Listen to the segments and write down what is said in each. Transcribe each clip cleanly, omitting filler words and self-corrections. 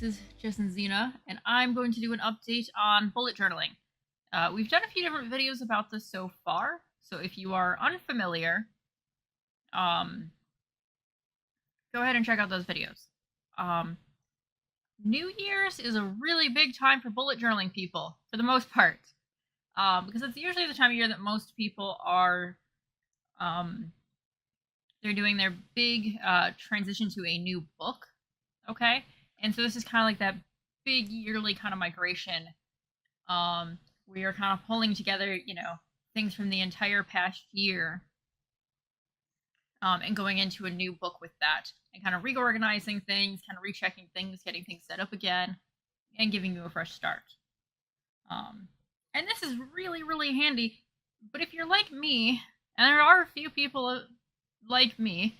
is Zena, and I'm going to do an update on bullet journaling. We've done a few different videos about this so far, so if you are unfamiliar, go ahead and check out those videos. New Year's is a really big time for bullet journaling people, for the most part, because it's usually the time of year that most people are, they're doing their big transition to a new book, okay? And so this is kind of like that big yearly kind of migration. We are kind of pulling together, things from the entire past year, and going into a new book with that, and kind of reorganizing things, kind of rechecking things, getting things set up again, and giving you a fresh start. And this is really, really handy. But if you're like me, and there are a few people like me,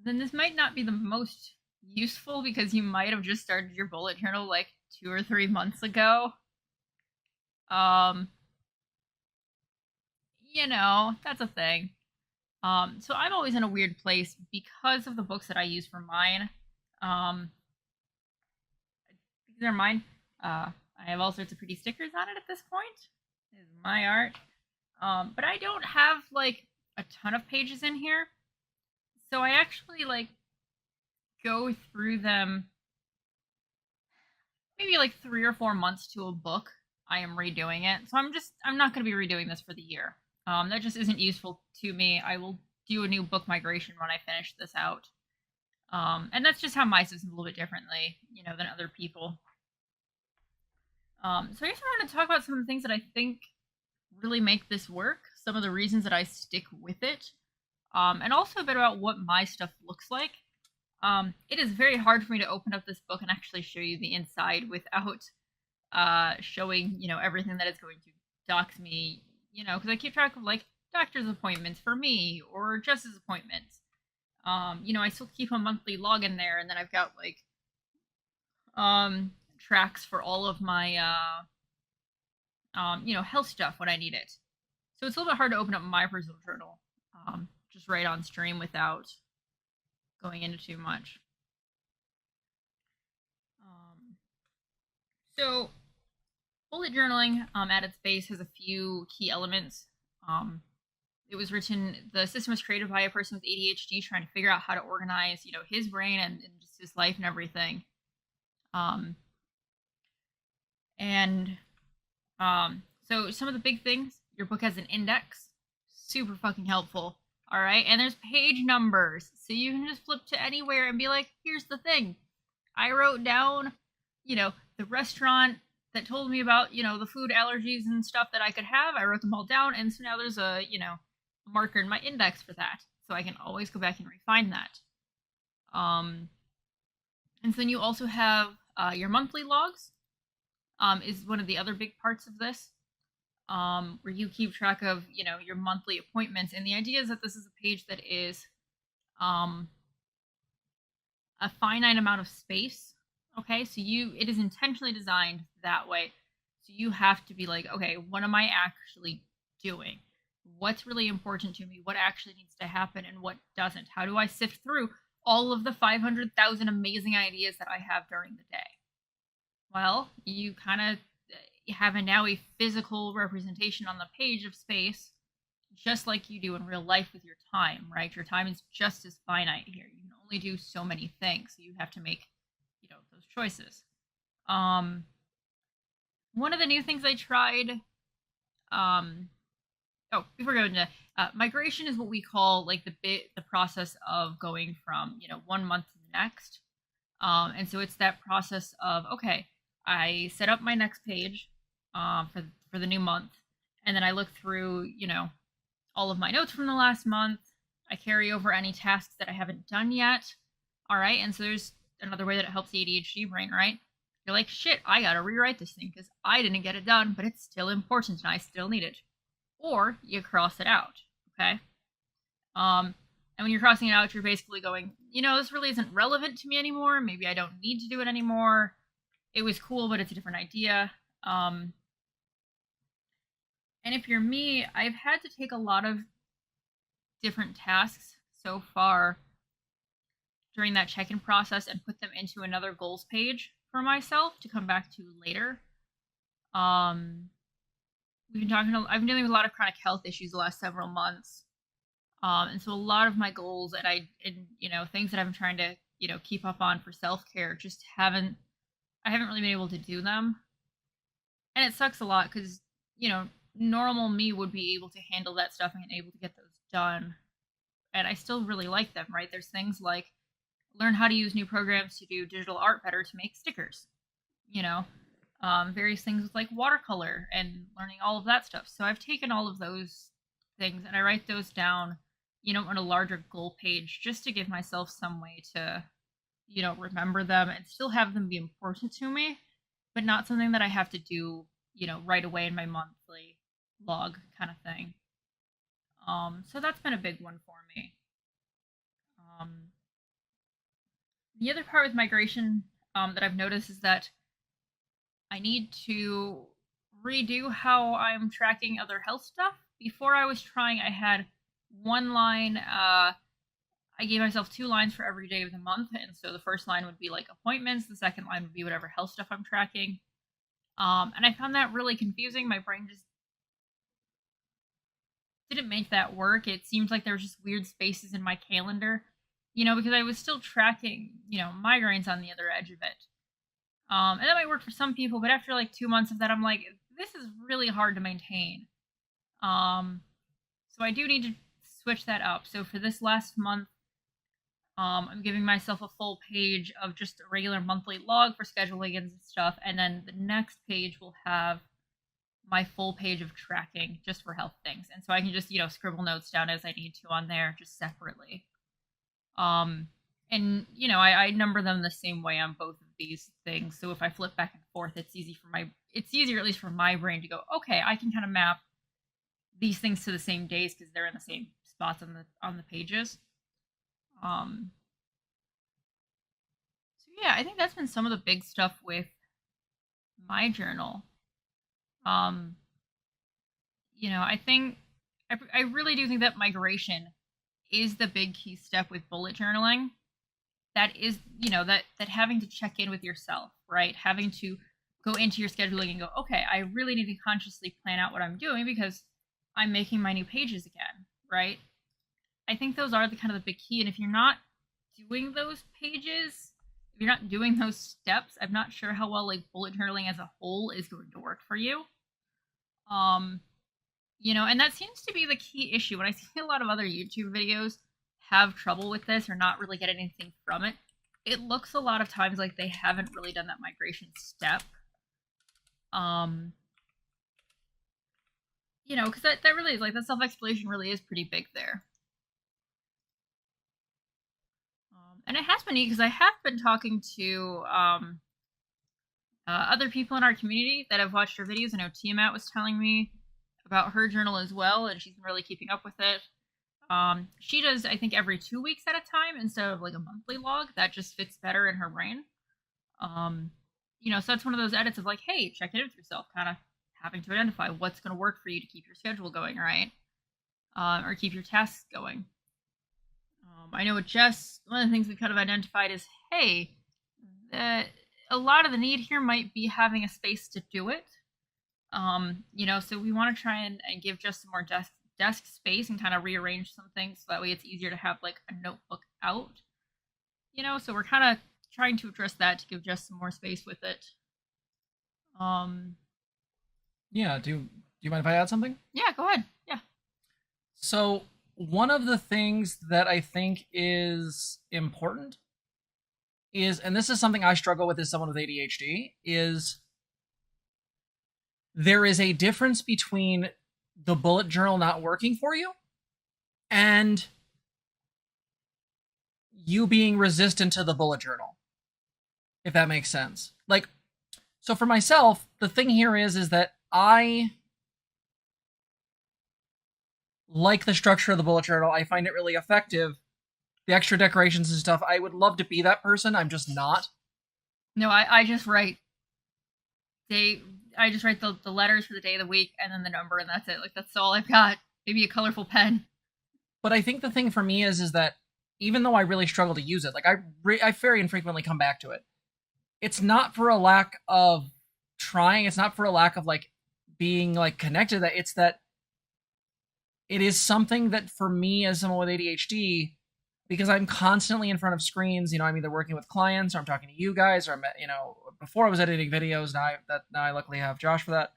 then this might not be the most useful because you might have just started your bullet journal like 2 or 3 months ago. That's a thing. So I'm always in a weird place because of the books that I use for mine. Because they're mine. I have all sorts of pretty stickers on it at this point. This is my art. But I don't have like a ton of pages in here. So I actually like go through them maybe like 3 or 4 months to a book. I am redoing it. So I'm not going to be redoing this for the year. That just isn't useful to me. I will do a new book migration when I finish this out. And that's just how my system's a little bit differently, than other people. So I guess I want to talk about some of the things that I think really make this work, some of the reasons that I stick with it, and also a bit about what my stuff looks like. It is very hard for me to open up this book and actually show you the inside without showing, everything that is going to dox me, because I keep track of like doctor's appointments for me or justice appointments. I still keep a monthly log in there, and then I've got like tracks for all of my health stuff when I need it. So it's a little bit hard to open up my personal journal just right on stream without going into too much. So bullet journaling at its base has a few key elements. It was written, the system was created by a person with ADHD trying to figure out how to organize, his brain and just his life and everything. So some of the big things, your book has an index, super fucking helpful. All right, and there's page numbers, so you can just flip to anywhere and be like, here's the thing. I wrote down, the restaurant that told me about, the food allergies and stuff that I could have. I wrote them all down, and so now there's a, marker in my index for that, so I can always go back and refine that. And so then you also have your monthly logs, is one of the other big parts of this, where you keep track of, your monthly appointments. And the idea is that this is a page that is a finite amount of space. Okay, so it is intentionally designed that way. So you have to be like, okay, what am I actually doing? What's really important to me? What actually needs to happen and what doesn't? How do I sift through all of the 500,000 amazing ideas that I have during the day? Well, you kind of have now a physical representation on the page of space, just like you do in real life with your time, right? Your time is just as finite here. You can only do so many things, so you have to make, those choices. One of the new things I tried, before going into migration is what we call like the process of going from, 1 month to the next. And so it's that process of, okay, I set up my next page for the new month, and then I look through, all of my notes from the last month. I carry over any tasks that I haven't done yet. All right, and so there's another way that it helps the ADHD brain, right? You're like, shit, I gotta rewrite this thing because I didn't get it done, but it's still important and I still need it. Or you cross it out, okay? And when you're crossing it out, you're basically going, this really isn't relevant to me anymore. Maybe I don't need to do it anymore. It was cool, but it's a different idea. And if you're me, I've had to take a lot of different tasks so far during that check-in process and put them into another goals page for myself to come back to later. I've been dealing with a lot of chronic health issues the last several months. And so a lot of my goals and things that I'm trying to, keep up on for self-care just I haven't really been able to do them. And it sucks a lot because, normal me would be able to handle that stuff and able to get those done. And I still really like them, right? There's things like learn how to use new programs to do digital art better to make stickers, various things with like watercolor and learning all of that stuff. So I've taken all of those things and I write those down, on a larger goal page just to give myself some way to, remember them and still have them be important to me, but not something that I have to do, right away in my monthly log kind of thing. So that's been a big one for me. The other part with migration that I've noticed is that I need to redo how I'm tracking other health stuff. Before I was trying, I had one line. I gave myself 2 lines for every day of the month, and so the first line would be like appointments, the second line would be whatever health stuff I'm tracking. And I found that really confusing. My brain just didn't make that work. It seemed like there was just weird spaces in my calendar, because I was still tracking, migraines on the other edge of it. And that might work for some people, but after like 2 months of that, I'm like, this is really hard to maintain. So I do need to switch that up. So for this last month, I'm giving myself a full page of just a regular monthly log for scheduling and stuff, and then the next page will have my full page of tracking just for health things. And so I can just, scribble notes down as I need to on there just separately. And, I number them the same way on both of these things. So if I flip back and forth, it's easier, at least for my brain, to go, okay, I can kind of map these things to the same days because they're in the same spots on the pages. So yeah, I think that's been some of the big stuff with my journal. I really do think that migration is the big key step with bullet journaling. That is, that having to check in with yourself, right? Having to go into your scheduling and go, okay, I really need to consciously plan out what I'm doing because I'm making my new pages again, right? I think those are the kind of the big key. And if you're not doing those pages, if you're not doing those steps, I'm not sure how well like bullet journaling as a whole is going to work for you. And that seems to be the key issue. When I see a lot of other YouTube videos have trouble with this or not really get anything from it, it looks a lot of times like they haven't really done that migration step. Because that really is like the self-exploration really is pretty big there. And it has been neat because I have been talking to other people in our community that have watched our videos. I know Tiamat was telling me about her journal as well, and she's been really keeping up with it. She does, I think, every 2 weeks at a time instead of like a monthly log. That just fits better in her brain. So that's one of those edits of like, hey, check in with yourself, kind of having to identify what's going to work for you to keep your schedule going, right? Or keep your tasks going. I know with Jess, one of the things we kind of identified is, hey, a lot of the need here might be having a space to do it. So we want to try and give Jess some more desk space and kind of rearrange some things so that way it's easier to have like a notebook out. So we're kind of trying to address that to give Jess some more space with it. Yeah, do you mind if I add something? Yeah, go ahead. Yeah. So one of the things that I think is important is, and this is something I struggle with as someone with ADHD, is there is a difference between the bullet journal not working for you and you being resistant to the bullet journal, if that makes sense. Like, so for myself, the thing here is that I like the structure of the bullet journal. I find it really effective. The extra decorations and stuff, I would love to be that person. I'm just not. No, I just write I just write the letters for the day of the week and then the number, and that's it. Like, that's all I've got. Maybe a colorful pen. But I think the thing for me is that even though I really struggle to use it, like I very infrequently come back to it. It's not for a lack of trying. It's not for a lack of like being like connected. That it's that it is something that for me as someone with ADHD, because I'm constantly in front of screens, I'm either working with clients or I'm talking to you guys, or I'm, before I was editing videos. Now I luckily have Josh for that.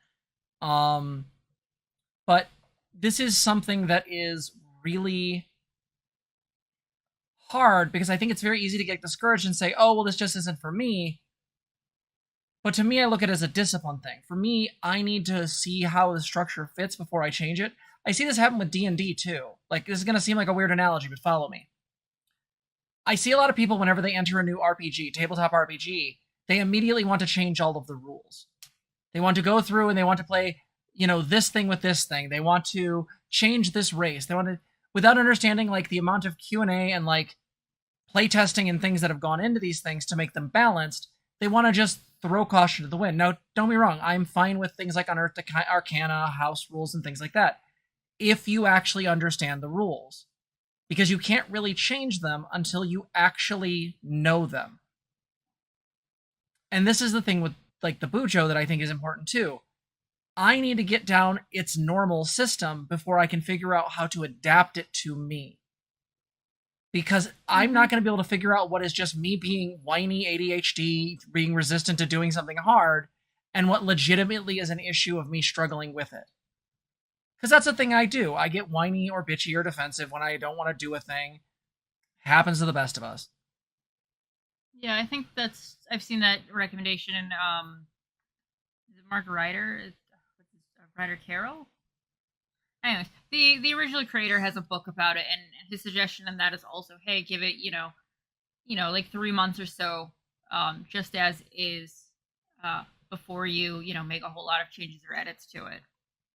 But this is something that is really hard because I think it's very easy to get discouraged and say, oh, well, this just isn't for me. But to me, I look at it as a discipline thing. For me, I need to see how the structure fits before I change it. I see this happen with D&D too. Like, this is going to seem like a weird analogy, but follow me. I see a lot of people whenever they enter a new RPG, tabletop RPG, they immediately want to change all of the rules. They want to go through and they want to play, this thing with this thing. They want to change this race. They want to, without understanding like the amount of Q&A and like playtesting and things that have gone into these things to make them balanced, they want to just throw caution to the wind. Now, don't be wrong. I'm fine with things like Unearthed Arcana, house rules, and things like that, if you actually understand the rules. Because you can't really change them until you actually know them. And this is the thing with like the BuJo that I think is important too. I need to get down its normal system before I can figure out how to adapt it to me. Because I'm not going to be able to figure out what is just me being whiny ADHD, being resistant to doing something hard, and what legitimately is an issue of me struggling with it. Because that's the thing I do. I get whiny or bitchy or defensive when I don't want to do a thing. Happens to the best of us. Yeah, I think I've seen that recommendation in, is it Mark Ryder? Ryder Carroll? Anyways, the original creator has a book about it, and his suggestion in that is also, hey, give it, like 3 months or so, just as is, before you, make a whole lot of changes or edits to it.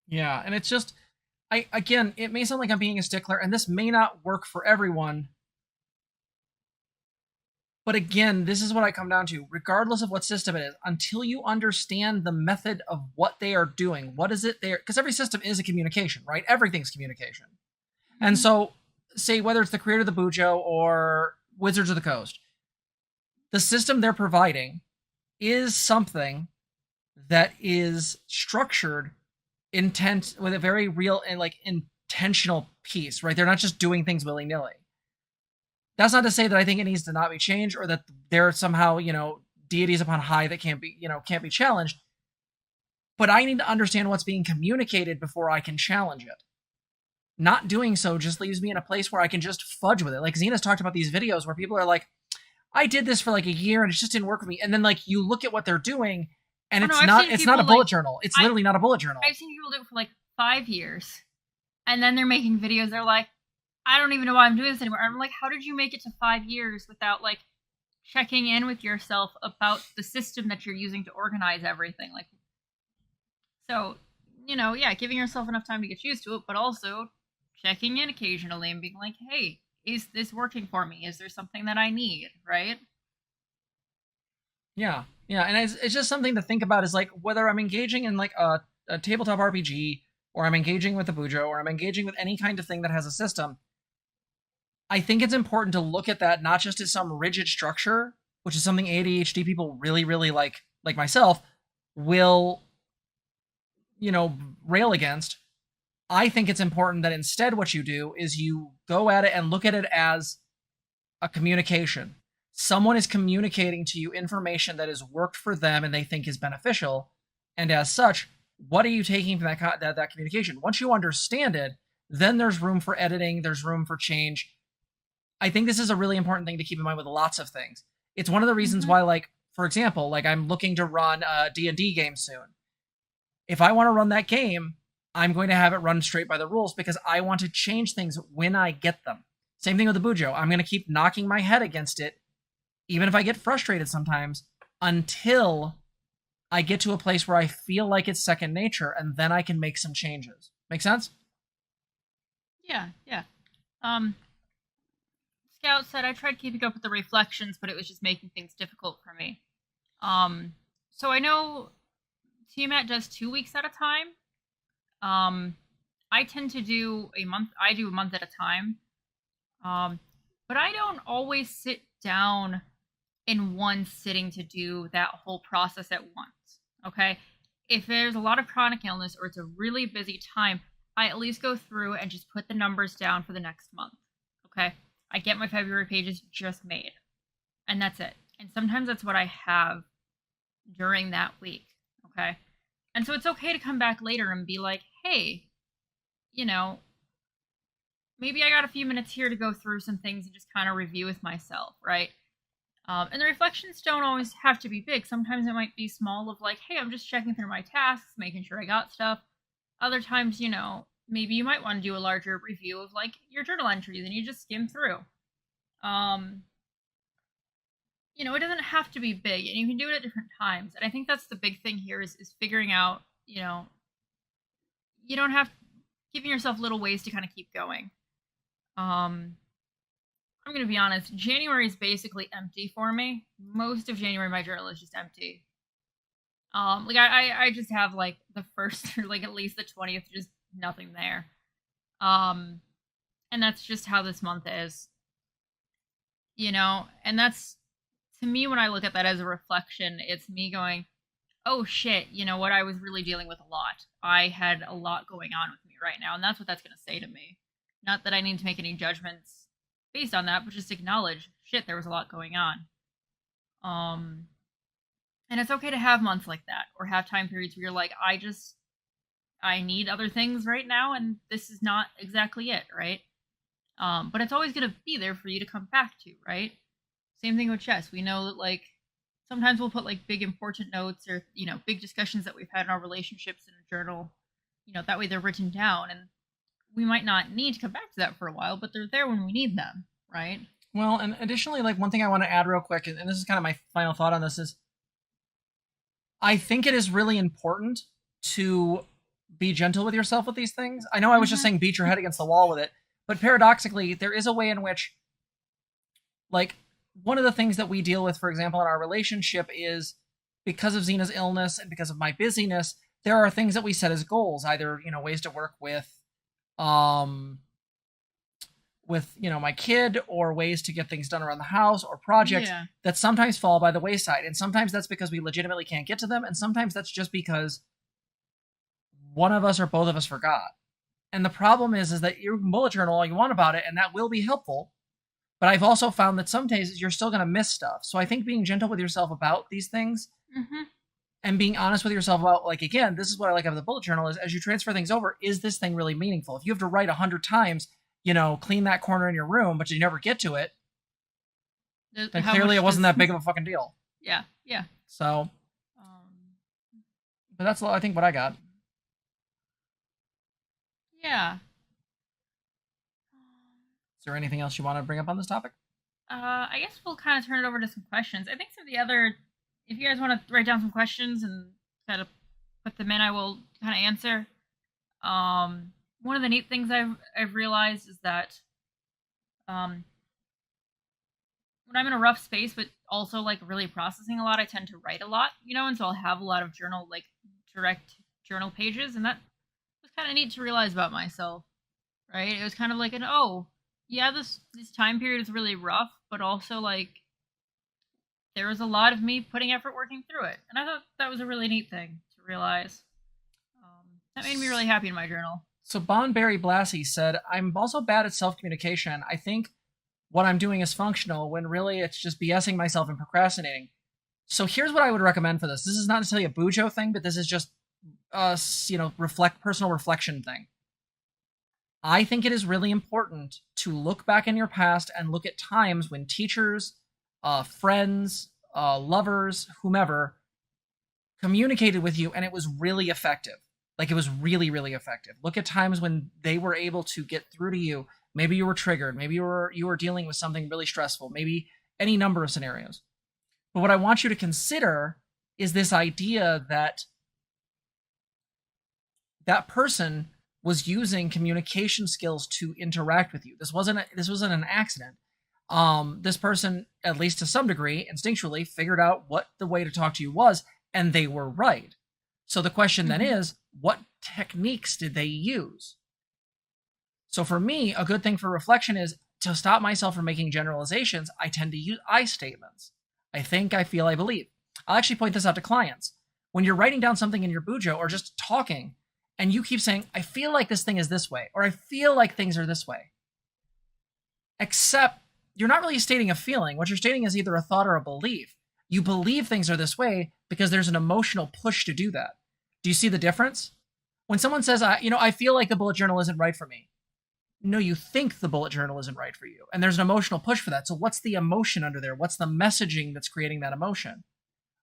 Yeah, and it's just, again, it may sound like I'm being a stickler, and this may not work for everyone. But again, this is what I come down to. Regardless of what system it is, until you understand the method of what they are doing, what is it there? Because every system is a communication, right? Everything's communication. Mm-hmm. And so, say whether it's the creator of the BuJo or Wizards of the Coast, the system they're providing is something that is structured with a very real and like intentional piece, right? They're not just doing things willy-nilly. That's not to say that I think it needs to not be changed or that there are somehow, deities upon high that can't be challenged. But I need to understand what's being communicated before I can challenge it. Not doing so just leaves me in a place where I can just fudge with it. Like Zena's talked about these videos where people are like, I did this for like a year and it just didn't work for me. And then like you look at what they're doing and it's not a bullet journal. It's literally not a bullet journal. I've seen people do it for like 5 years. And then they're making videos. They're like, I don't even know why I'm doing this anymore. I'm like, how did you make it to 5 years without like checking in with yourself about the system that you're using to organize everything? Like, so, giving yourself enough time to get used to it, but also checking in occasionally and being like, hey, is this working for me? Is there something that I need? Right? Yeah. Yeah. And it's just something to think about is like whether I'm engaging in like a tabletop RPG or I'm engaging with a BuJo or I'm engaging with any kind of thing that has a system. I think it's important to look at that not just as some rigid structure, which is something ADHD people really, really like myself, will, rail against. I think it's important that instead what you do is you go at it and look at it as a communication. Someone is communicating to you information that has worked for them and they think is beneficial. And as such, what are you taking from that communication? Once you understand it, then there's room for editing, there's room for change. I think this is a really important thing to keep in mind with lots of things. It's one of the reasons why, like, for example, like I'm looking to run a D&D game soon. If I want to run that game, I'm going to have it run straight by the rules because I want to change things when I get them. Same thing with the BuJo. I'm going to keep knocking my head against it, even if I get frustrated sometimes, until I get to a place where I feel like it's second nature, and then I can make some changes. Make sense? Yeah. Scout said, I tried keeping up with the reflections, but it was just making things difficult for me. So I know TMAT does 2 weeks at a time. I tend to do a month. I do a month at a time. but I don't always sit down in one sitting to do that whole process at once. Okay. If there's a lot of chronic illness or it's a really busy time, I at least go through and just put the numbers down for the next month. Okay. I get my February pages just made, and that's it. And sometimes that's what I have during that week. Okay. And so it's okay to come back later and be like, hey, you know, maybe I got a few minutes here to go through some things and just kind of review with myself, right? And the reflections don't always have to be big. Sometimes it might be small, of like, hey, I'm just checking through my tasks, making sure I got stuff. Other times, maybe you might want to do a larger review of like your journal entries and you just skim through. It doesn't have to be big, and you can do it at different times. And I think that's the big thing here is figuring out, you don't have giving yourself little ways to kind of keep going. I'm going to be honest, January is basically empty for me. Most of January, my journal is just empty. I just have like the first or like at least the 20th, just nothing there. And that's just how this month is. And that's, to me, when I look at that as a reflection, it's me going, oh shit, you know what? I was really dealing with a lot. I had a lot going on with me right now. And that's what that's going to say to me. Not that I need to make any judgments based on that, but just acknowledge, shit, there was a lot going on. And it's okay to have months like that, or have time periods where you're like, I need other things right now, and this is not exactly it, right? But it's always going to be there for you to come back to, right? Same thing with chess. We know that, like, sometimes we'll put, like, big important notes or, big discussions that we've had in our relationships in a journal. That way they're written down, and we might not need to come back to that for a while, but they're there when we need them, right? Well, and additionally, like, one thing I want to add real quick, and this is kind of my final thought on this, is I think it is really important to be gentle with yourself with these things. I know I was just saying beat your head against the wall with it, but paradoxically, there is a way in which, like, one of the things that we deal with, for example, in our relationship is, because of Zena's illness and because of my busyness, there are things that we set as goals, either, ways to work with my kid, or ways to get things done around the house, or projects that sometimes fall by the wayside. And sometimes that's because we legitimately can't get to them. And sometimes that's just because one of us or both of us forgot. And the problem is that you can bullet journal all you want about it, and that will be helpful. But I've also found that some days you're still going to miss stuff. So I think being gentle with yourself about these things and being honest with yourself about, like, again, this is what I like about the bullet journal, is as you transfer things over, is this thing really meaningful? If you have to write 100 times, clean that corner in your room, but you never get to it, then clearly it wasn't that big of a fucking deal. Yeah. So, but that's, I think, what I got. Yeah. Is there anything else you want to bring up on this topic? I guess we'll kind of turn it over to some questions. I think some of the other, if you guys want to write down some questions and kind of put them in, I will kind of answer. One of the neat things I've realized is that when I'm in a rough space, but also like really processing a lot, I tend to write a lot, and so I'll have a lot of direct journal pages, and that was kind of neat to realize about myself, right? It was kind of like this time period is really rough, but also like there was a lot of me putting effort working through it, and I thought that was a really neat thing to realize. That made me really happy in my journal. So Bonberry Blassie said, I'm also bad at self-communication. I think what I'm doing is functional when really it's just BSing myself and procrastinating. So here's what I would recommend for this. This is not necessarily a BuJo thing, but this is just personal reflection thing. I think it is really important to look back in your past and look at times when teachers, friends, lovers, whomever, communicated with you and it was really effective. Like, it was really, really effective. Look at times when they were able to get through to you. Maybe you were triggered. Maybe you were dealing with something really stressful. Maybe any number of scenarios. But what I want you to consider is this idea that that person was using communication skills to interact with you. This wasn't an accident. This person, at least to some degree, instinctually figured out what the way to talk to you was, and they were right. So the question then is, what techniques did they use? So for me, a good thing for reflection is, to stop myself from making generalizations, I tend to use I statements. I think, I feel, I believe. I'll actually point this out to clients. When you're writing down something in your BuJo or just talking, and you keep saying, I feel like this thing is this way, or I feel like things are this way. Except you're not really stating a feeling. What you're stating is either a thought or a belief. You believe things are this way because there's an emotional push to do that. Do you see the difference? When someone says, I feel like the bullet journal isn't right for me. No, you think the bullet journal isn't right for you. And there's an emotional push for that. So what's the emotion under there? What's the messaging that's creating that emotion?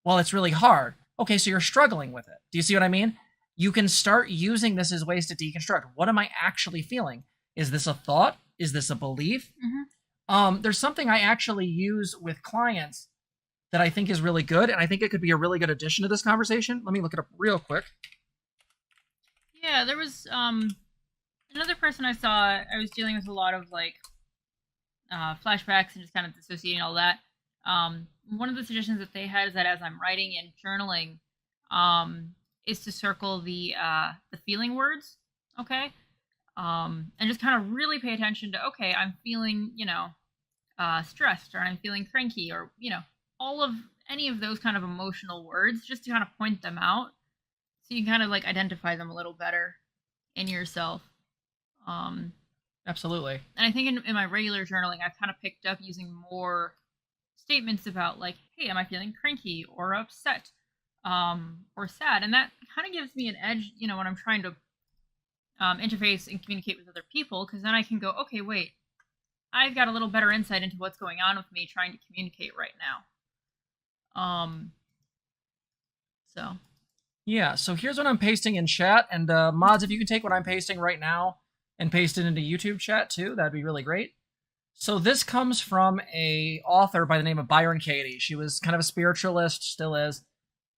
Well, it's really hard. Okay, so you're struggling with it. Do you see what I mean? You can start using this as ways to deconstruct. What am I actually feeling? Is this a thought? Is this a belief? Mm-hmm. There's something I actually use with clients that I think is really good, and I think it could be a really good addition to this conversation. Let me look it up real quick. Yeah, there was another person I saw. I was dealing with a lot of like flashbacks and just kind of dissociating all that. One of the suggestions that they had is that as I'm writing and journaling, is to circle the feeling words, okay, and just kind of really pay attention to, okay, I'm feeling, stressed, or I'm feeling cranky, or all of any of those kind of emotional words, just to kind of point them out, so you can kind of like identify them a little better in yourself. Absolutely. And I think in my regular journaling, I've kind of picked up using more statements about like, hey, am I feeling cranky or upset, or sad? And that kind of gives me an edge, when I'm trying to interface and communicate with other people, because then I can go, okay, wait, I've got a little better insight into what's going on with me trying to communicate right now. Yeah, so here's what I'm pasting in chat, and mods, if you can take what I'm pasting right now and paste it into YouTube chat too, that'd be really great. So this comes from a author by the name of Byron Katie. She was kind of a spiritualist, still is.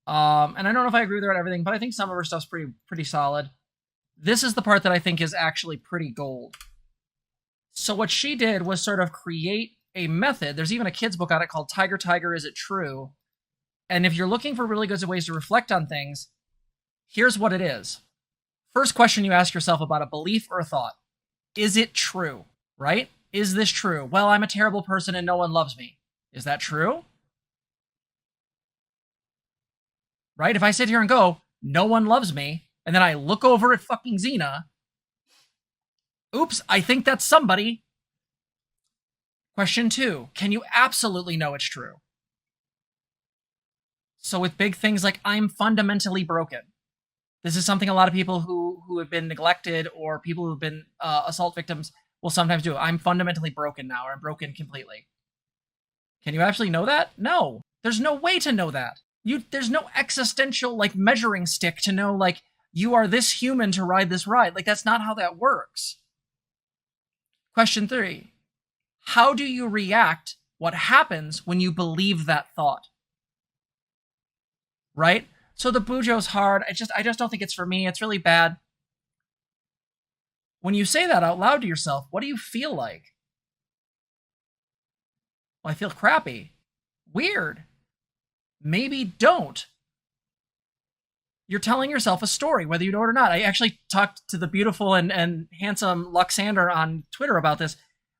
And I don't know if I agree with her on everything, but I think some of her stuff's pretty solid. This is the part that I think is actually pretty gold. So what she did was sort of create a method. There's even a kid's book on it called Tiger, Tiger, Is It True? And if you're looking for really good ways to reflect on things, here's what it is. First question you ask yourself about a belief or a thought. Is it true, right? Is this true? Well, I'm a terrible person and no one loves me. Is that true? Right? If I sit here and go, no one loves me, and then I look over at fucking Zena, oops, I think that's somebody. Question 2, can you absolutely know it's true? So with big things like I'm fundamentally broken. This is something a lot of people who have been neglected or people who've been assault victims will sometimes do. I'm fundamentally broken now, or I'm broken completely. Can you actually know that? No. There's no way to know that. There's no existential like measuring stick to know like you are this human to ride this ride. Like that's not how that works. Question 3. How do you react? What happens when you believe that thought? Right? So the BuJo's hard. I just don't think it's for me. It's really bad. When you say that out loud to yourself, what do you feel like? Well, I feel crappy. Weird. Maybe don't. You're telling yourself a story, whether you know it or not. I actually talked to the beautiful and handsome Luxander on Twitter about this.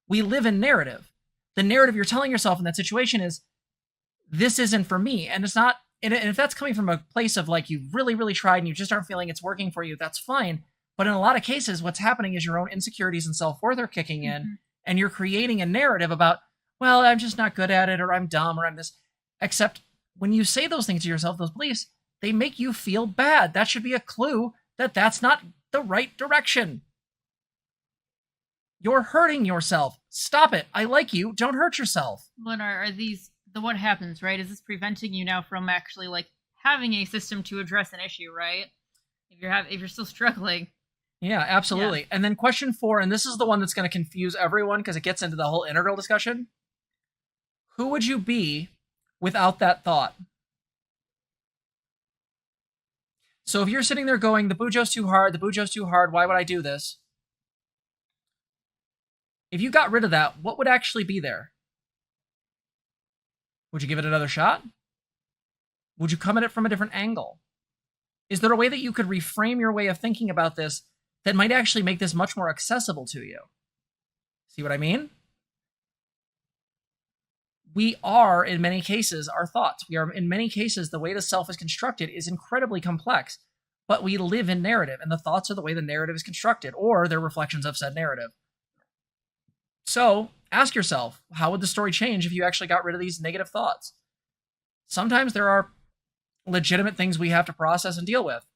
We live in narrative. The narrative you're telling yourself in that situation is, this isn't for me. And it's not, and if that's coming from a place of like, you've really, really tried and you just aren't feeling it's working for you, that's fine. But in a lot of cases, what's happening is your own insecurities and self-worth are kicking in, and you're creating a narrative about, well, I'm just not good at it, or I'm dumb, or I'm this. Except when you say those things to yourself, those beliefs, they make you feel bad. That should be a clue that that's not the right direction. You're hurting yourself. Stop it. I like you. Don't hurt yourself. But are these what happens, right? Is this preventing you now from actually like having a system to address an issue, right? If you're still struggling. Yeah, absolutely. Yeah. And then question 4, and this is the one that's going to confuse everyone because it gets into the whole integral discussion. Who would you be without that thought? So if you're sitting there going, the BuJo's too hard, why would I do this? If you got rid of that, what would actually be there? Would you give it another shot? Would you come at it from a different angle? Is there a way that you could reframe your way of thinking about this that might actually make this much more accessible to you? See what I mean? we are, in many cases, our thoughts. We are, in many cases, the way the self is constructed is incredibly complex, but we live in narrative, and the thoughts are the way the narrative is constructed, or they're reflections of said narrative. So ask yourself, how would the story change if you actually got rid of these negative thoughts? Sometimes there are legitimate things we have to process and deal with.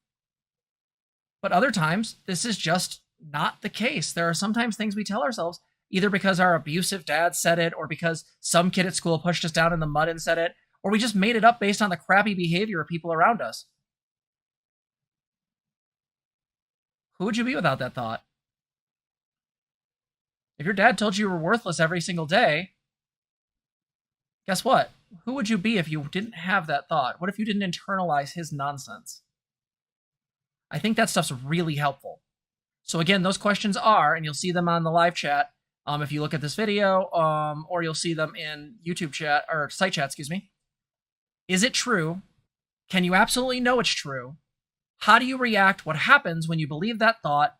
But other times, this is just not the case. There are sometimes things we tell ourselves, either because our abusive dad said it, or because some kid at school pushed us down in the mud and said it, or we just made it up based on the crappy behavior of people around us. Who would you be without that thought? If your dad told you were worthless every single day, guess what? Who would you be if you didn't have that thought? What if you didn't internalize his nonsense? I think that stuff's really helpful. So again, those questions are, and you'll see them on the live chat if you look at this video, or you'll see them in YouTube chat, or site chat, excuse me. Is it true? Can you absolutely know it's true? How do you react? What happens when you believe that thought?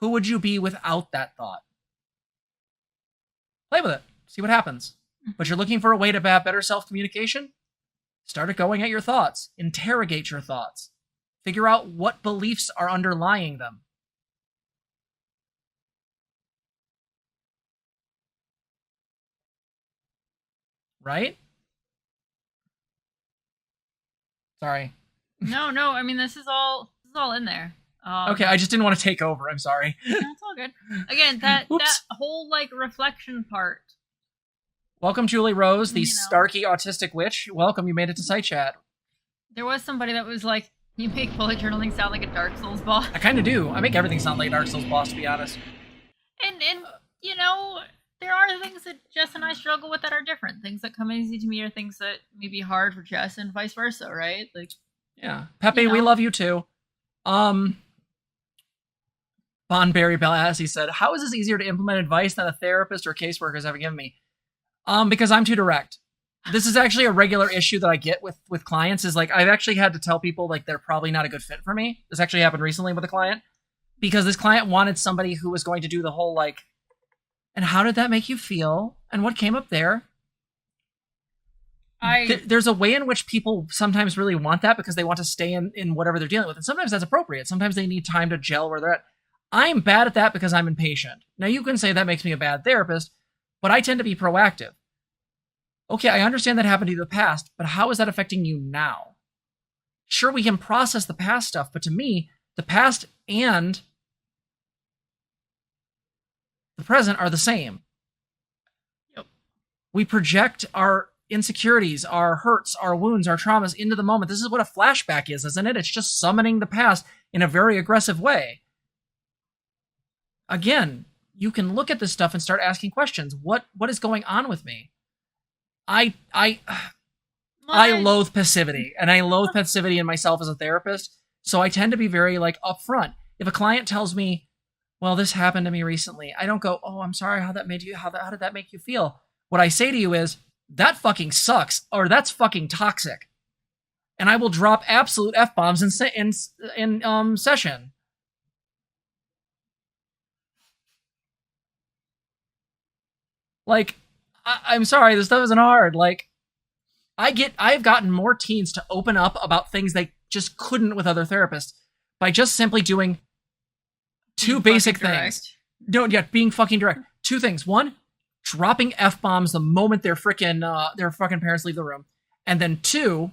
Who would you be without that thought? Play with it. See what happens. But you're looking for a way to have better self-communication? Start going at your thoughts. Interrogate your thoughts. Figure out what beliefs are underlying them. Right? Sorry. No. I mean, this is all in there. Okay, I just didn't want to take over. I'm sorry. That's all good. Again, that whole like reflection part. Welcome, Julie Rose, the Starkey autistic witch. Welcome, you made it to site chat. There was somebody that was like, you make bullet journaling sound like a Dark Souls boss. I kind of do. I make everything sound like a Dark Souls boss, to be honest. And you know, there are things that Jess and I struggle with that are different. Things that come easy to me are things that may be hard for Jess, and vice versa, right? Like, yeah. Pepe, we love you too. Bonberry Balassi said, how is this easier to implement advice than a therapist or caseworker has ever given me? Because I'm too direct. This is actually a regular issue that I get with clients, is like, I've actually had to tell people like they're probably not a good fit for me. This actually happened recently with a client, because this client wanted somebody who was going to do the whole like, and how did that make you feel? And what came up there? There's a way in which people sometimes really want that because they want to stay in whatever they're dealing with. And sometimes that's appropriate. Sometimes they need time to gel where they're at. I'm bad at that because I'm impatient. Now you can say that makes me a bad therapist, but I tend to be proactive. Okay, I understand that happened to you in the past, but how is that affecting you now? Sure, we can process the past stuff, but to me, the past and the present are the same. Yep. We project our insecurities, our hurts, our wounds, our traumas into the moment. This is what a flashback is, isn't it? It's just summoning the past in a very aggressive way. Again, you can look at this stuff and start asking questions. What is going on with me? I loathe passivity, and I loathe passivity in myself as a therapist. So I tend to be very like upfront. If a client tells me, well, this happened to me recently, I don't go, oh, I'm sorry, how did that make you feel? What I say to you is, that fucking sucks, or that's fucking toxic. And I will drop absolute F-bombs in session. Like, I'm sorry, this stuff isn't hard. Like, I've gotten more teens to open up about things they just couldn't with other therapists by just simply doing two basic things. No, yeah, being fucking direct. Two things. One, dropping F-bombs the moment their fucking parents leave the room. And then two,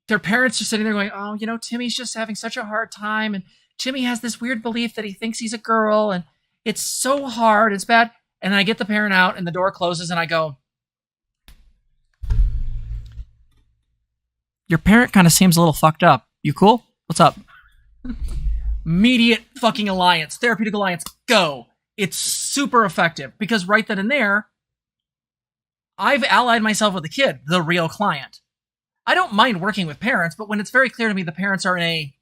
their parents are sitting there going, oh, you know, Timmy's just having such a hard time, and Timmy has this weird belief that he thinks he's a girl, and it's so hard, it's bad. And then I get the parent out, and the door closes, and I go, your parent kind of seems a little fucked up. You cool? What's up? Immediate fucking alliance, therapeutic alliance, go. It's super effective, because right then and there, I've allied myself with the kid, the real client. I don't mind working with parents, but when it's very clear to me the parents are in a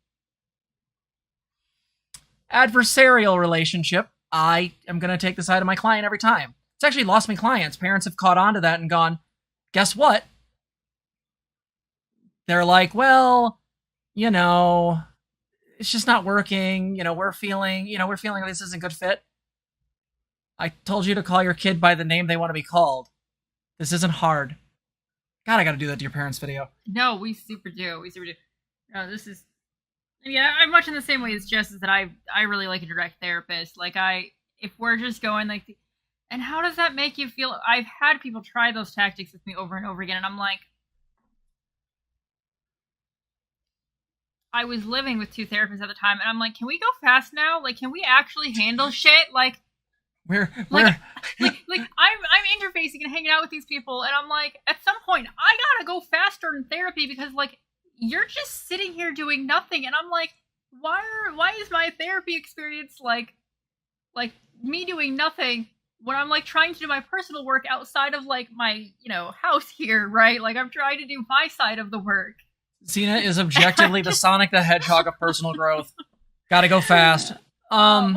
adversarial relationship, I am going to take the side of my client every time. It's actually lost me clients. Parents have caught on to that and gone, guess what? They're like, well, you know, it's just not working. You know, we're feeling like this isn't a good fit. I told you to call your kid by the name they want to be called. This isn't hard. God, I gotta do that to your parents' video. No, we super do. We super do. No, this is. Yeah, I'm much in the same way as Jess, is that I really like a direct therapist. Like, if we're just going like, and how does that make you feel? I've had people try those tactics with me over and over again, and I'm like, I was living with 2 therapists at the time, and I'm like, can we go fast now? Like, can we actually handle shit? Like, we're like I'm interfacing and hanging out with these people, and I'm like, at some point, I gotta go faster in therapy because like you're just sitting here doing nothing, and I'm like, why is my therapy experience like me doing nothing when I'm like trying to do my personal work outside of like my house here, right? Like I'm trying to do my side of the work. Zena is objectively the Sonic the Hedgehog of personal growth. Gotta go fast. Well,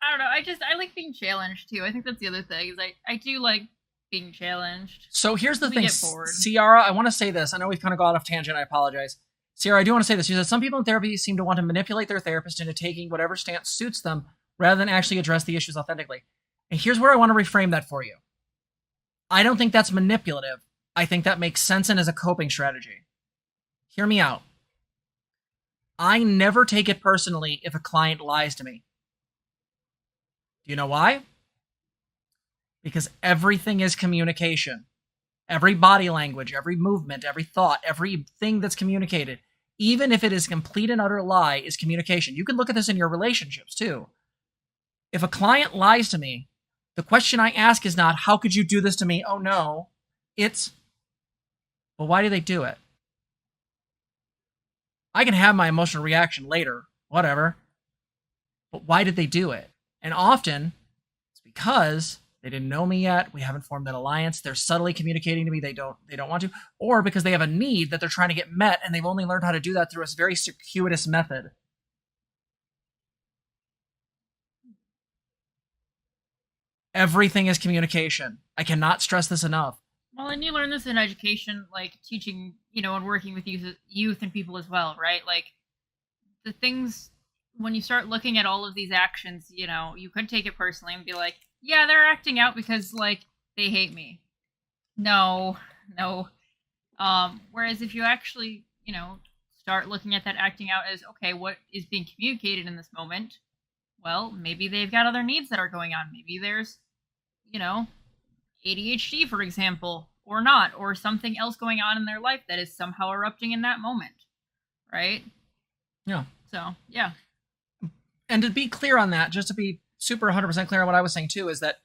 I don't know. I like being challenged too. I think that's the other thing is I do like being challenged. So here's the thing, Ciara, I want to say this. I know we've kind of gone off tangent. I apologize. Ciara, I do want to say this. You said some people in therapy seem to want to manipulate their therapist into taking whatever stance suits them rather than actually address the issues authentically. And here's where I want to reframe that for you. I don't think that's manipulative. I think that makes sense and is a coping strategy. Hear me out. I never take it personally if a client lies to me. Do you know why? Because everything is communication. Every body language, every movement, every thought, everything that's communicated, even if it is complete and utter lie, is communication. You can look at this in your relationships too. If a client lies to me, the question I ask is not, how could you do this to me? Oh no. It's, well, why do they do it? I can have my emotional reaction later, whatever. But why did they do it? And often, it's because they didn't know me yet. We haven't formed that alliance. They're subtly communicating to me they don't want to. Or because they have a need that they're trying to get met, and they've only learned how to do that through a very circuitous method. Everything is communication. I cannot stress this enough. Well, and you learn this in education, like teaching, and working with youth and people as well, right? Like, the things, when you start looking at all of these actions, you could take it personally and be like, yeah, they're acting out because, like, they hate me. No. Whereas if you actually, start looking at that acting out as, okay, what is being communicated in this moment? Well, maybe they've got other needs that are going on. Maybe there's, ADHD, for example, or not, or something else going on in their life that is somehow erupting in that moment, right? Yeah. So, yeah. And to be clear on that, just to be super 100% clear on what I was saying too, is that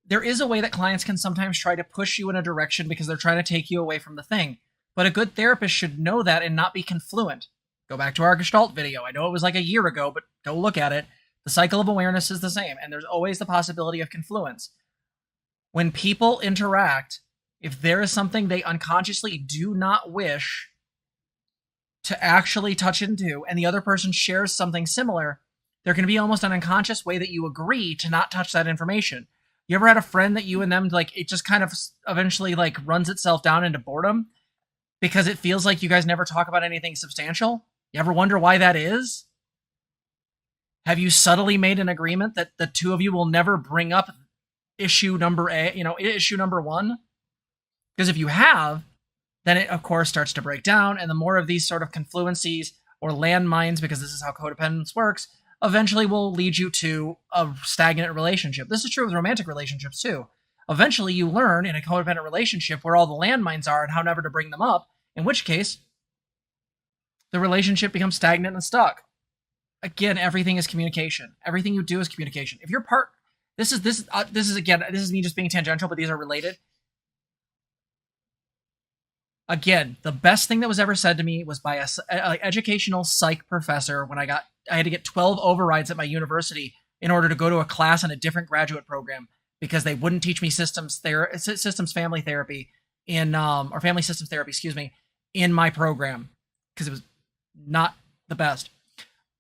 there is a way that clients can sometimes try to push you in a direction because they're trying to take you away from the thing. But a good therapist should know that and not be confluent. Go back to our Gestalt video. I know it was like a year ago, but go look at it. The cycle of awareness is the same, and there's always the possibility of confluence. When people interact, if there is something they unconsciously do not wish to actually touch into, and the other person shares something similar, there can be almost an unconscious way that you agree to not touch that information. You ever had a friend that you and them, like, it just kind of eventually, like, runs itself down into boredom because it feels like you guys never talk about anything substantial? You ever wonder why that is? Have you subtly made an agreement that the two of you will never bring up issue number issue number 1? Because if you have, then it, of course, starts to break down, and the more of these sort of confluencies or landmines, because this is how codependence works, eventually will lead you to a stagnant relationship. This is true with romantic relationships too. Eventually you learn in a codependent relationship where all the landmines are and how never to bring them up, in which case the relationship becomes stagnant and stuck. Again, everything is communication. Everything you do is communication. If your part, this is me just being tangential, but these are related. Again, the best thing that was ever said to me was by a educational psych professor when I had to get 12 overrides at my university in order to go to a class in a different graduate program because they wouldn't teach me systems family therapy or family systems therapy, in my program because it was not the best.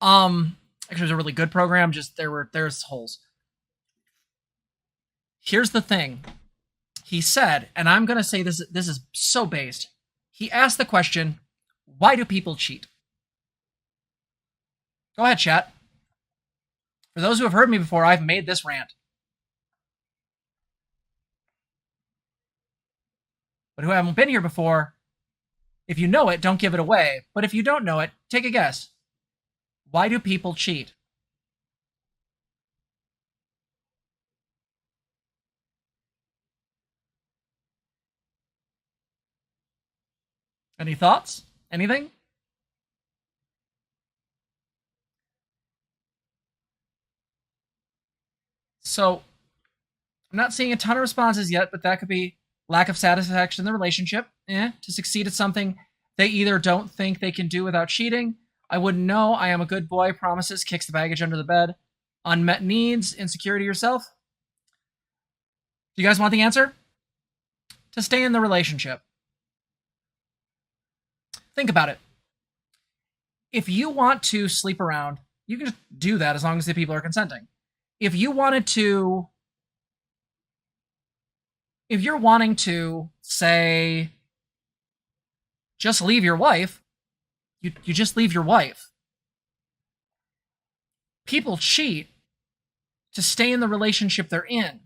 Actually, it was a really good program. Just there's holes. Here's the thing. He said, and I'm going to say this is so based. He asked the question, why do people cheat? Go ahead, chat. For those who have heard me before, I've made this rant. But who haven't been here before, if you know it, don't give it away. But if you don't know it, take a guess. Why do people cheat? Any thoughts? Anything? So, I'm not seeing a ton of responses yet, but that could be lack of satisfaction in the relationship. To succeed at something they either don't think they can do without cheating. I wouldn't know. I am a good boy. Promises. Kicks the baggage under the bed. Unmet needs. Insecurity yourself. Do you guys want the answer? To stay in the relationship. Think about it. If you want to sleep around, you can just do that as long as the people are consenting. If you're wanting to, say, just leave your wife, you just leave your wife. People cheat to stay in the relationship they're in.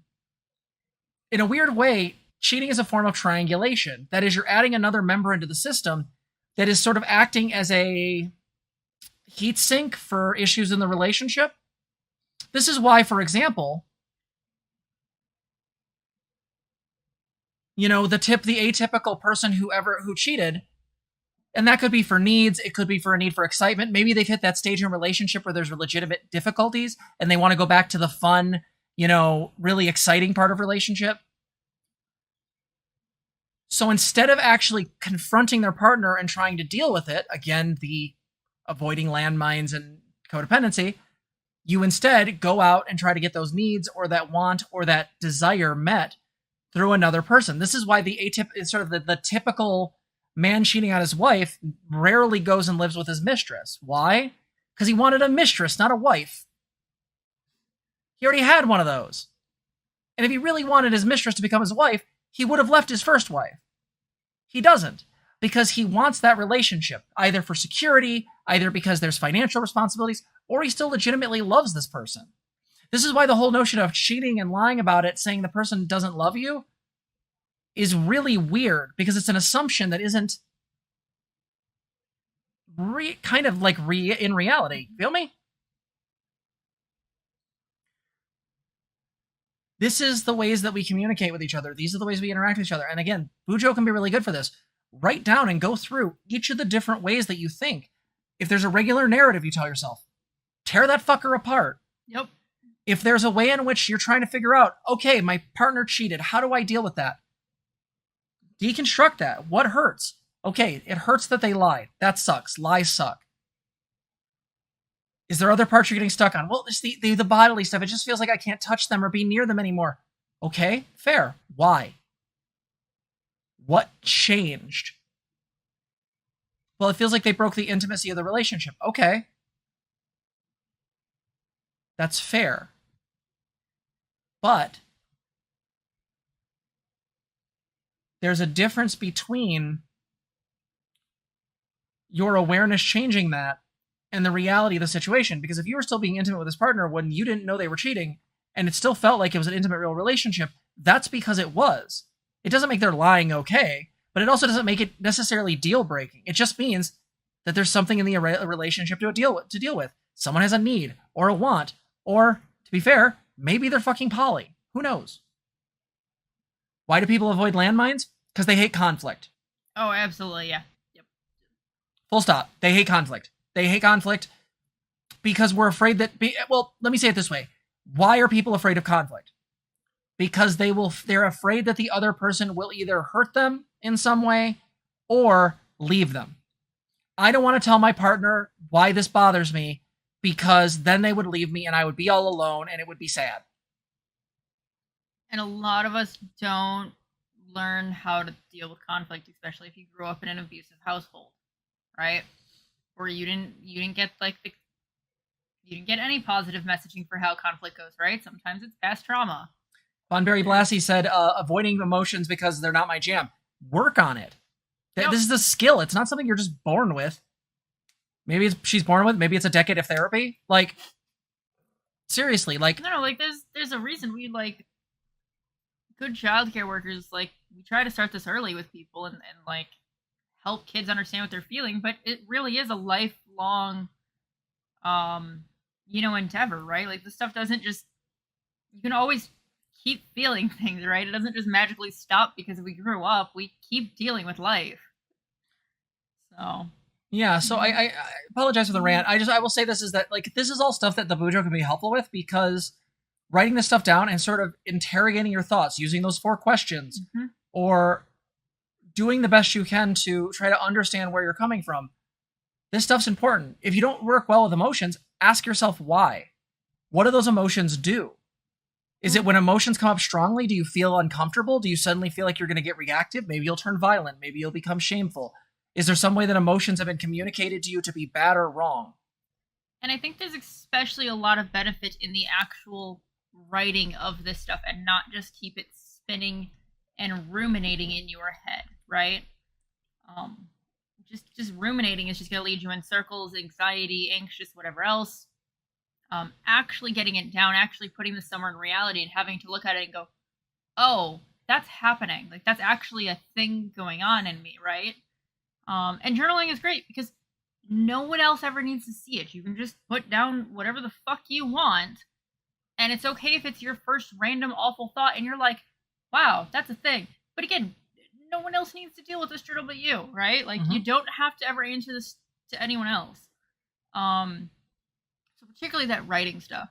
In a weird way, cheating is a form of triangulation. That is, you're adding another member into the system that is sort of acting as a heat sink for issues in the relationship. This is why, for example, the atypical person who cheated, and that could be for needs, it could be for a need for excitement. Maybe they've hit that stage in a relationship where there's legitimate difficulties and they want to go back to the fun, really exciting part of relationship. So instead of actually confronting their partner and trying to deal with it, again, the avoiding landmines and codependency, you instead go out and try to get those needs or that want or that desire met through another person. This is why the typical man cheating on his wife rarely goes and lives with his mistress. Why? Because he wanted a mistress, not a wife. He already had one of those. And if he really wanted his mistress to become his wife, he would have left his first wife. He doesn't, because he wants that relationship, either for security, either because there's financial responsibilities, or he still legitimately loves this person. This is why the whole notion of cheating and lying about it, saying the person doesn't love you, is really weird, because it's an assumption that isn't in reality. Feel me? This is the ways that we communicate with each other. These are the ways we interact with each other. And again, BuJo can be really good for this. Write down and go through each of the different ways that you think. If there's a regular narrative you tell yourself, tear that fucker apart. Yep. If there's a way in which you're trying to figure out, okay, my partner cheated, how do I deal with that? Deconstruct that. What hurts? Okay, it hurts that they lied. That sucks. Lies suck. Is there other parts you're getting stuck on? Well, it's the bodily stuff. It just feels like I can't touch them or be near them anymore. Okay, fair. Why? What changed? Well, it feels like they broke the intimacy of the relationship. Okay. That's fair. But there's a difference between your awareness changing that and the reality of the situation. Because if you were still being intimate with this partner when you didn't know they were cheating, and it still felt like it was an intimate, real relationship, that's because it was. It doesn't make their lying okay, but it also doesn't make it necessarily deal-breaking. It just means that there's something in the relationship to deal with. Someone has a need or a want, or, to be fair, maybe they're fucking poly. Who knows? Why do people avoid landmines? Because they hate conflict. Oh, absolutely, yeah. Yep. Full stop. They hate conflict. They hate conflict because we're afraid that... well, let me say it this way. Why are people afraid of conflict? Because they're afraid that the other person will either hurt them in some way or leave them. I don't want to tell my partner why this bothers me, because then they would leave me and I would be all alone and it would be sad. And a lot of us don't learn how to deal with conflict, especially if you grew up in an abusive household, right? Or you didn't get you didn't get any positive messaging for how conflict goes, right? Sometimes it's past trauma. Bonberry Blassie said, avoiding emotions because they're not my jam. Work on it. Yep. This is a skill. It's not something you're just born with. Maybe she's born with. Maybe it's a decade of therapy. Seriously, no, there's a reason we good childcare workers, like, we try to start this early with people and like help kids understand what they're feeling, but it really is a lifelong endeavor, right? Like, this stuff doesn't just, you can always keep feeling things, right? It doesn't just magically stop because we grew up. We keep dealing with life. So Yeah, so I apologize for the rant. I will say this is that, like, this is all stuff that the BuJo can be helpful with, because writing this stuff down and sort of interrogating your thoughts, using those 4 questions, or doing the best you can to try to understand where you're coming from. This stuff's important. If you don't work well with emotions, ask yourself why. What do those emotions do? Is it when emotions come up strongly, do you feel uncomfortable? Do you suddenly feel like you're going to get reactive? Maybe you'll turn violent. Maybe you'll become shameful. Is there some way that emotions have been communicated to you to be bad or wrong? And I think there's especially a lot of benefit in the actual writing of this stuff, and not just keep it spinning and ruminating in your head, right? Just ruminating is just going to lead you in circles, anxiety, anxious, whatever else. Actually getting it down, actually putting this somewhere in reality and having to look at it and go, oh, that's happening. Like, that's actually a thing going on in me, right? And journaling is great because no one else ever needs to see it. You can just put down whatever the fuck you want, and it's okay if it's your first random awful thought and you're like, wow, that's a thing. But again, no one else needs to deal with this journal but you, right? Like, you don't have to ever answer this to anyone else. So particularly that writing stuff.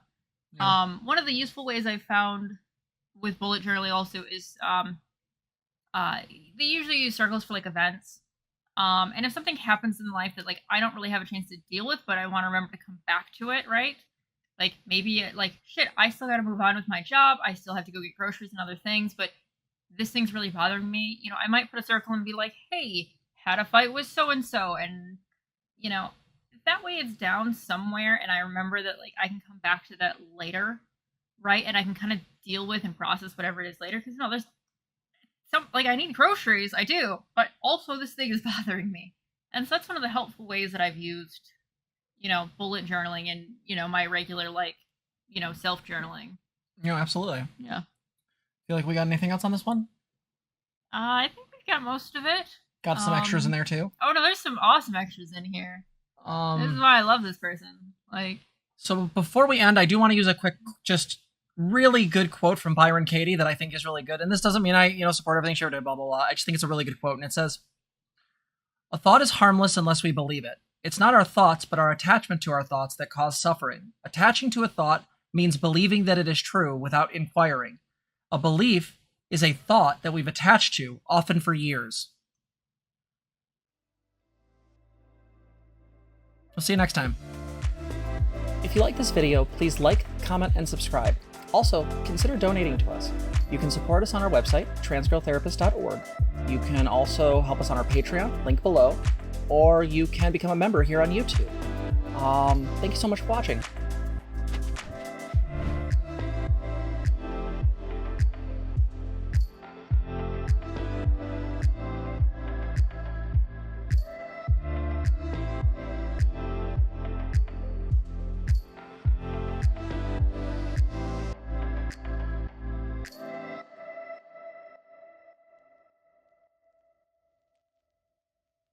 Yeah. One of the useful ways I've found with bullet journaling also is they usually use circles for like events. And if something happens in life that, like, I don't really have a chance to deal with, but I want to remember to come back to it, right? Like, maybe, like, shit, I still got to move on with my job. I still have to go get groceries and other things, but this thing's really bothering me. You know, I might put a circle and be like, hey, had a fight with so-and-so. And, you know, that way it's down somewhere, and I remember that, like, I can come back to that later, right? And I can kind of deal with and process whatever it is later. Because, there's like, I need groceries, I do, but also this thing is bothering me. And so that's one of the helpful ways that I've used, bullet journaling and, my regular, like, self-journaling. Absolutely. Yeah. Feel like we got anything else on this one? I think we got most of it. Got some extras in there too? Oh, no, there's some awesome extras in here. This is why I love this person. Like, so before we end, I do want to use a quick, just really good quote from Byron Katie that I think is really good. And this doesn't mean I, support everything she did, blah, blah, blah. I just think it's a really good quote. And it says, "A thought is harmless unless we believe it. It's not our thoughts, but our attachment to our thoughts that cause suffering. Attaching to a thought means believing that it is true without inquiring. A belief is a thought that we've attached to, often for years." We'll see you next time. If you like this video, please like, comment, and subscribe. Also, consider donating to us. You can support us on our website, transgirltherapist.org. You can also help us on our Patreon, link below, or you can become a member here on YouTube. Thank you so much for watching.